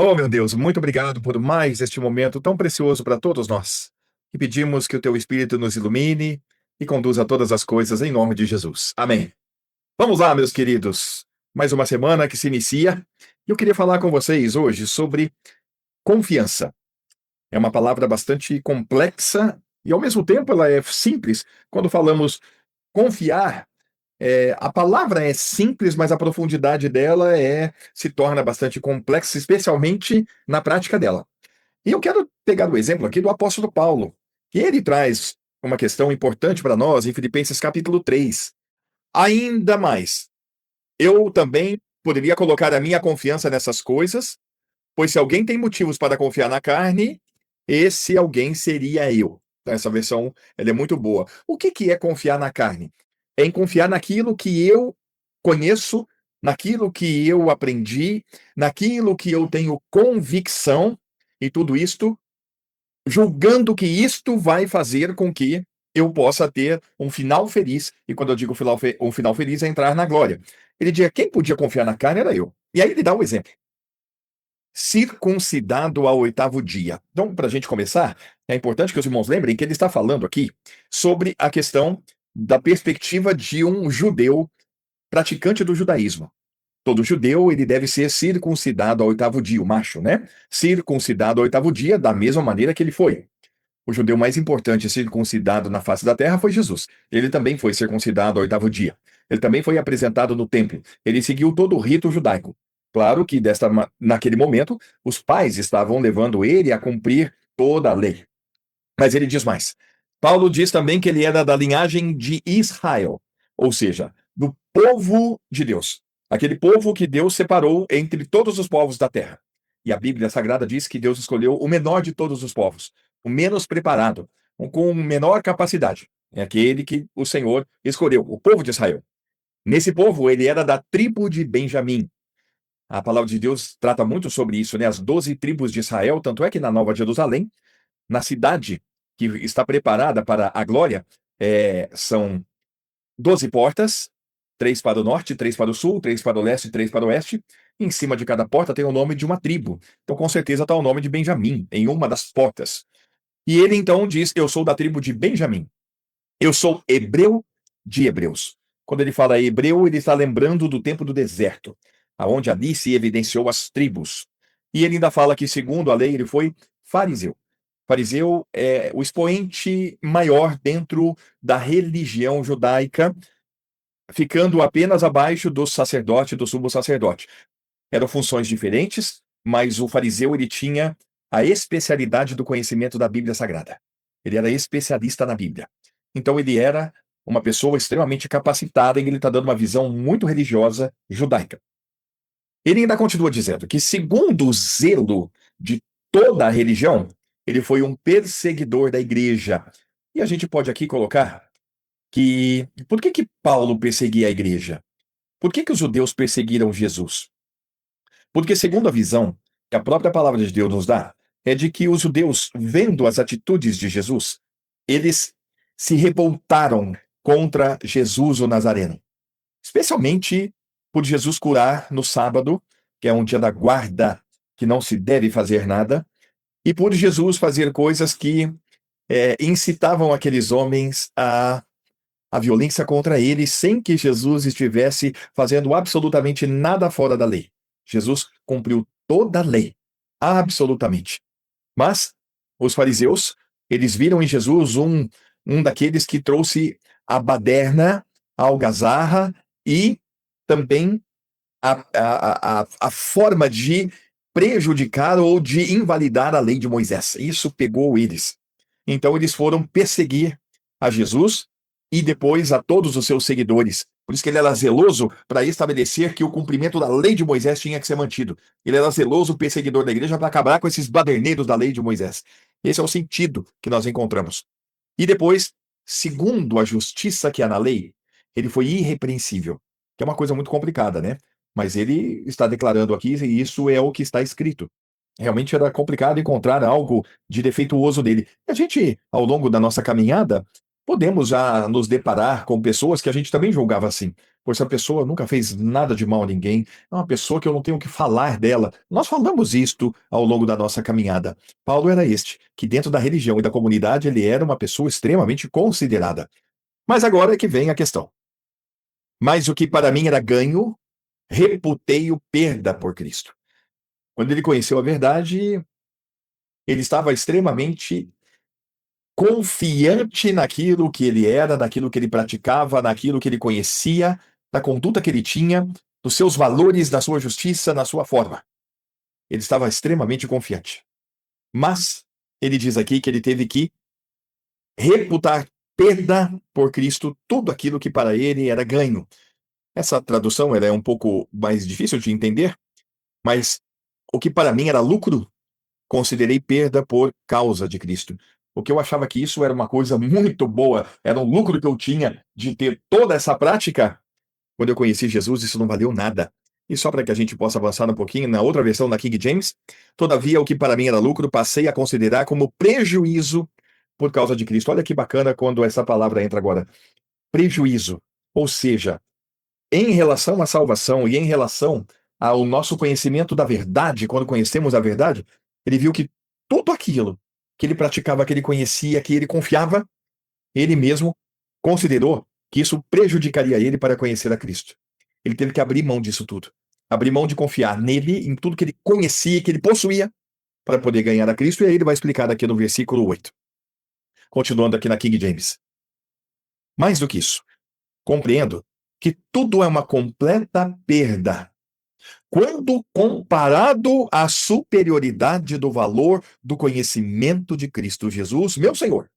Oh, meu Deus, muito obrigado por mais este momento tão precioso para todos nós. E pedimos que o teu Espírito nos ilumine e conduza todas as coisas em nome de Jesus. Amém. Vamos lá, meus queridos. Mais uma semana que se inicia. E eu queria falar com vocês hoje sobre confiança. É uma palavra bastante complexa e, ao mesmo tempo, ela é simples. Quando falamos confiar, a palavra é simples, mas a profundidade dela se torna bastante complexa, especialmente na prática dela. E eu quero pegar o exemplo aqui do apóstolo Paulo, que ele traz uma questão importante para nós em Filipenses capítulo 3. Ainda mais, eu também poderia colocar a minha confiança nessas coisas, pois se alguém tem motivos para confiar na carne, esse alguém seria eu. Essa versão, ela é muito boa. O que é confiar na carne? É em confiar naquilo que eu conheço, naquilo que eu aprendi, naquilo que eu tenho convicção, e tudo isto julgando que isto vai fazer com que eu possa ter um final feliz. E quando eu digo um final feliz, é entrar na glória. Ele diz: quem podia confiar na carne era eu. E aí ele dá um exemplo. Circuncidado ao oitavo dia. Então, para a gente começar, é importante que os irmãos lembrem que ele está falando aqui sobre a questão da perspectiva de um judeu praticante do judaísmo. Todo judeu, ele deve ser circuncidado ao oitavo dia, o macho, né? Circuncidado ao oitavo dia, da mesma maneira que ele foi. O judeu mais importante circuncidado na face da terra foi Jesus. Ele também foi circuncidado ao oitavo dia. Ele também foi apresentado no templo. Ele seguiu todo o rito judaico. Claro que naquele momento, os pais estavam levando ele a cumprir toda a lei. Mas ele diz mais. Paulo diz também que ele era da linhagem de Israel, ou seja, do povo de Deus. Aquele povo que Deus separou entre todos os povos da terra. E a Bíblia Sagrada diz que Deus escolheu o menor de todos os povos, o menos preparado, com menor capacidade. É aquele que o Senhor escolheu, o povo de Israel. Nesse povo, ele era da tribo de Benjamim. A palavra de Deus trata muito sobre isso, né? As 12 tribos de Israel, tanto é que na Nova Jerusalém, na cidade que está preparada para a glória, são 12 portas, três para o norte, três para o sul, três para o leste, três para o oeste. Em cima de cada porta tem o nome de uma tribo. Então, com certeza, está o nome de Benjamim em uma das portas. E ele então diz: eu sou da tribo de Benjamim. Eu sou hebreu de hebreus. Quando ele fala hebreu, ele está lembrando do tempo do deserto, aonde ali se evidenciou as tribos. E ele ainda fala que, segundo a lei, ele foi fariseu. Fariseu é o expoente maior dentro da religião judaica, ficando apenas abaixo do sacerdote, do sumo sacerdote. Eram funções diferentes, mas o fariseu ele tinha a especialidade do conhecimento da Bíblia Sagrada. Ele era especialista na Bíblia. Então ele era uma pessoa extremamente capacitada e ele está dando uma visão muito religiosa judaica. Ele ainda continua dizendo que, segundo o zelo de toda a religião, ele foi um perseguidor da igreja. E a gente pode aqui colocar que por que Paulo perseguia a igreja? Por que os judeus perseguiram Jesus? Porque, segundo a visão que a própria palavra de Deus nos dá, é de que os judeus, vendo as atitudes de Jesus, eles se revoltaram contra Jesus o Nazareno. Especialmente por Jesus curar no sábado, que é um dia da guarda, que não se deve fazer nada, e por Jesus fazer coisas que incitavam aqueles homens a violência contra ele, sem que Jesus estivesse fazendo absolutamente nada fora da lei. Jesus cumpriu toda a lei, absolutamente. Mas os fariseus, eles viram em Jesus um daqueles que trouxe a baderna, a algazarra e também a forma de prejudicar ou de invalidar a lei de Moisés. Isso pegou eles. Então eles foram perseguir a Jesus e depois a todos os seus seguidores. Por isso que ele era zeloso para estabelecer que o cumprimento da lei de Moisés tinha que ser mantido. Ele era zeloso, perseguidor da igreja, para acabar com esses baderneiros da lei de Moisés. Esse é o sentido que nós encontramos. E depois, segundo a justiça que há na lei, ele foi irrepreensível, que é uma coisa muito complicada, né? Mas ele está declarando aqui, e isso é o que está escrito. Realmente era complicado encontrar algo de defeituoso nele. E a gente, ao longo da nossa caminhada, podemos já nos deparar com pessoas que a gente também julgava assim. Pois essa pessoa nunca fez nada de mal a ninguém, é uma pessoa que eu não tenho o que falar dela. Nós falamos isto ao longo da nossa caminhada. Paulo era este, que dentro da religião e da comunidade ele era uma pessoa extremamente considerada. Mas agora é que vem a questão. Mas o que para mim era ganho, reputei-o perda por Cristo. Quando ele conheceu a verdade, ele estava extremamente confiante naquilo que ele era, naquilo que ele praticava, naquilo que ele conhecia, na conduta que ele tinha, nos seus valores, na sua justiça, na sua forma. Ele estava extremamente confiante. Mas ele diz aqui que ele teve que reputar perda por Cristo tudo aquilo que para ele era ganho. Essa tradução ela é um pouco mais difícil de entender, mas o que para mim era lucro, considerei perda por causa de Cristo. Porque eu achava que isso era uma coisa muito boa, era um lucro que eu tinha de ter toda essa prática. Quando eu conheci Jesus, isso não valeu nada. E só para que a gente possa avançar um pouquinho, na outra versão da King James, todavia o que para mim era lucro, passei a considerar como prejuízo por causa de Cristo. Olha que bacana quando essa palavra entra agora. Prejuízo. Ou seja, em relação à salvação e em relação ao nosso conhecimento da verdade, quando conhecemos a verdade, ele viu que tudo aquilo que ele praticava, que ele conhecia, que ele confiava, ele mesmo considerou que isso prejudicaria ele para conhecer a Cristo. Ele teve que abrir mão disso tudo. Abrir mão de confiar nele, em tudo que ele conhecia, que ele possuía, para poder ganhar a Cristo. E aí ele vai explicar aqui no versículo 8. Continuando aqui na King James. Mais do que isso, compreendo que tudo é uma completa perda quando comparado à superioridade do valor do conhecimento de Cristo Jesus, meu Senhor,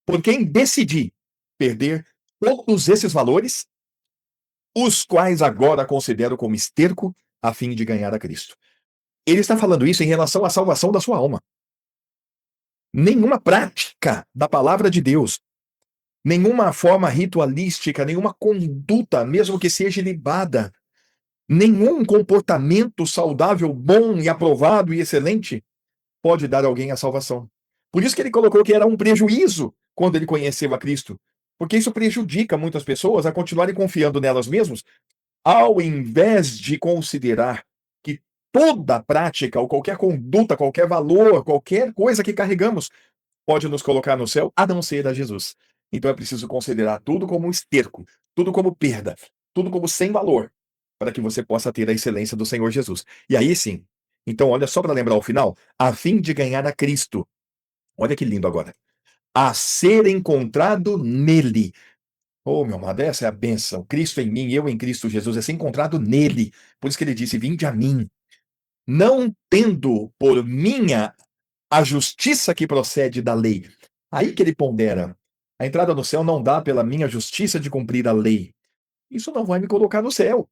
por quem decidi perder todos esses valores, os quais agora considero como esterco a fim de ganhar a Cristo. Ele está falando isso em relação à salvação da sua alma. Nenhuma prática da palavra de Deus, nenhuma forma ritualística, nenhuma conduta, mesmo que seja ilibada, nenhum comportamento saudável, bom e aprovado e excelente pode dar a alguém a salvação. Por isso que ele colocou que era um prejuízo quando ele conheceu a Cristo. Porque isso prejudica muitas pessoas a continuarem confiando nelas mesmas, ao invés de considerar que toda prática, ou qualquer conduta, qualquer valor, qualquer coisa que carregamos, pode nos colocar no céu, a não ser a Jesus. Então é preciso considerar tudo como um esterco, tudo como perda, tudo como sem valor, para que você possa ter a excelência do Senhor Jesus. E aí sim, então olha só para lembrar o final, a fim de ganhar a Cristo. Olha que lindo agora. A ser encontrado nele. Oh, meu amado, essa é a bênção. Cristo em mim, eu em Cristo Jesus, é ser encontrado nele. Por isso que ele disse: vinde a mim, não tendo por minha a justiça que procede da lei. Aí que ele pondera. A entrada no céu não dá pela minha justiça de cumprir a lei. Isso não vai me colocar no céu.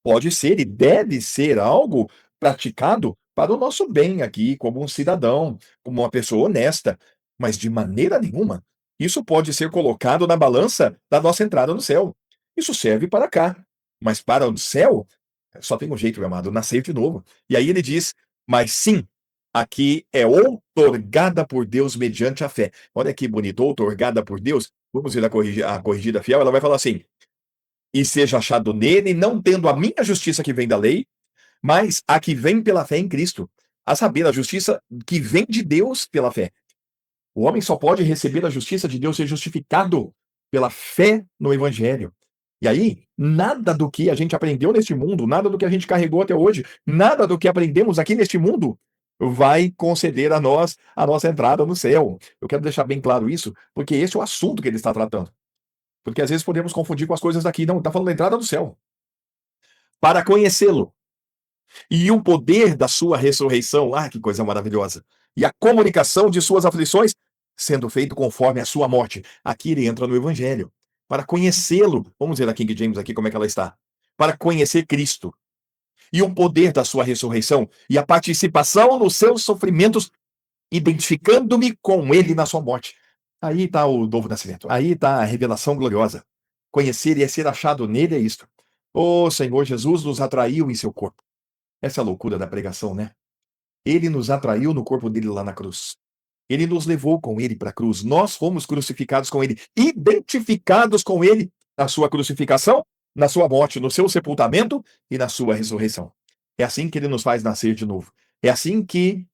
Pode ser e deve ser algo praticado para o nosso bem aqui, como um cidadão, como uma pessoa honesta, mas de maneira nenhuma isso pode ser colocado na balança da nossa entrada no céu. Isso serve para cá, mas para o céu só tem um jeito, meu amado, nascer de novo. E aí ele diz: mas sim, aqui é outorgada por Deus mediante a fé. Olha que bonito, outorgada por Deus. Vamos ver a corrigida fiel, ela vai falar assim: e seja achado nele, não tendo a minha justiça que vem da lei, mas a que vem pela fé em Cristo. A saber, a justiça que vem de Deus pela fé. O homem só pode receber a justiça de Deus, ser justificado pela fé no Evangelho. E aí, nada do que a gente aprendeu neste mundo, nada do que a gente carregou até hoje, nada do que aprendemos aqui neste mundo vai conceder a nós a nossa entrada no céu. Eu quero deixar bem claro isso, porque esse é o assunto que ele está tratando. Porque às vezes podemos confundir com as coisas daqui. Não, está falando da entrada do céu. Para conhecê-lo. E o poder da sua ressurreição, que coisa maravilhosa. E a comunicação de suas aflições, sendo feito conforme a sua morte. Aqui ele entra no Evangelho. Para conhecê-lo, vamos ver a King James aqui como é que ela está. Para conhecer Cristo. E o poder da sua ressurreição. E a participação nos seus sofrimentos, identificando-me com ele na sua morte. Aí está o novo nascimento. Aí está a revelação gloriosa. Conhecer e ser achado nele é isto. O Senhor Jesus nos atraiu em seu corpo. Essa é a loucura da pregação, né? Ele nos atraiu no corpo dele lá na cruz. Ele nos levou com ele para a cruz. Nós fomos crucificados com ele, identificados com ele na sua crucificação, na sua morte, no seu sepultamento e na sua ressurreição. É assim que ele nos faz nascer de novo. É assim que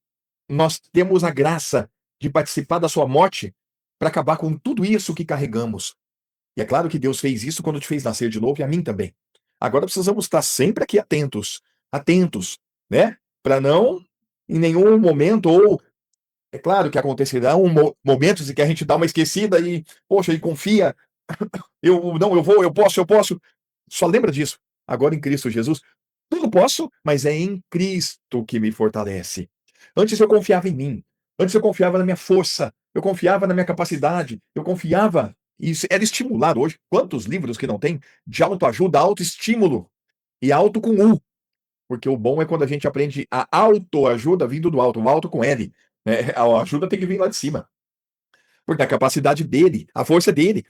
nós temos a graça de participar da sua morte para acabar com tudo isso que carregamos. E é claro que Deus fez isso quando te fez nascer de novo e a mim também. Agora precisamos estar sempre aqui atentos, atentos, né? Para não, em nenhum momento, ou é claro que acontecerão momentos em que a gente dá uma esquecida e, poxa, e confia, eu não, eu vou, eu posso. Só lembra disso. Agora em Cristo Jesus, tudo posso, mas é em Cristo que me fortalece. Antes eu confiava em mim. Antes eu confiava na minha força. Eu confiava na minha capacidade. Eu confiava. Isso era estimulado hoje. Quantos livros que não tem de autoajuda, autoestímulo e auto com U? Porque o bom é quando a gente aprende a autoajuda vindo do alto, o alto com L. Né? A ajuda tem que vir lá de cima. Porque a capacidade dele, a força dele.